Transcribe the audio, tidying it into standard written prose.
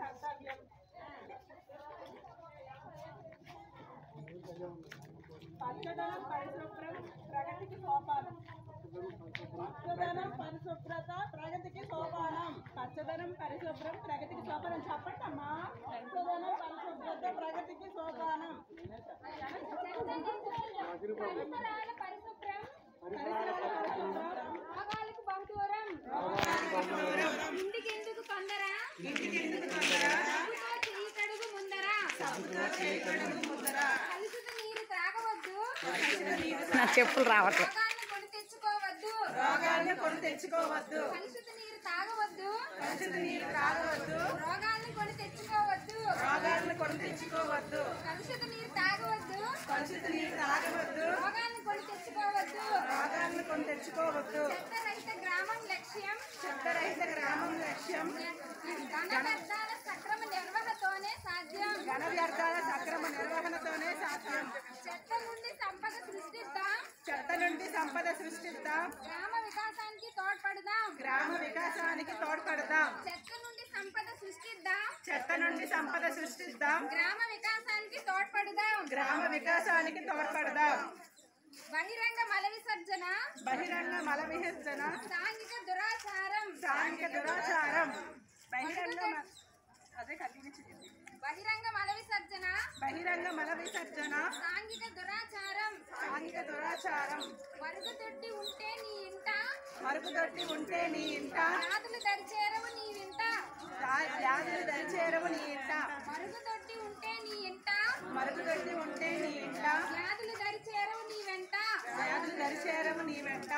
కర్తవ్యం. పచ్చదనం పరిశుభ్రం ప్రగతికి సోపానం. పచ్చదనం పరిశుభ్రత ప్రగతికి సోపానం. పచ్చదనం పరిశుభ్రం ప్రగతికి సోపానం. చెప్పండమ్మా. పచ్చదనం పరిశుభ్రత ప్రగతికి సోపానం. ఇంటికెందుకు తొందర కలుషిత నీరు త్రాగవద్దు. నా చెప్పులు రావట్లేదు. రోగాన్ని కొని తెచ్చుకోవద్దు. కలుషిత నీరు తాగవద్దు. రోగాన్ని కొని తెచ్చుకోవద్దు. రోగాన్ని కొని తెచ్చుకోవద్దు. కలుషిత నీరు తాగవద్దు. రోగాన్ని కొని తెచ్చుకోవద్దు. చెత్తరహిత గ్రామం లక్ష్యం. ఘన వ్యర్థాల సక్రమ నిర్వహణతోనే సాధ్యం. చెత్త నుండి సంపద సృష్టిద్దాం. గ్రామ వికాసానికి తోడ్పడదాం. చెత్త నుండి సంపద సృష్టిద్దాం. గ్రామ వికాసానికి తోడ్పడదాం. బహిరంగ మల విసర్జన సాంఘిక దురాచారం. బహిరంగ మల విసర్జన సాంఘిక దురాచారం. మరుగుదొడ్డి ఉంటే నీ ఇంట వ్యాధులు దరిచేరవు నీ ఇంట. మరుగుదొడ్డి ఉంటే నీ ఇంట వ్యాధులు దరిచేరవు నీ వెంట.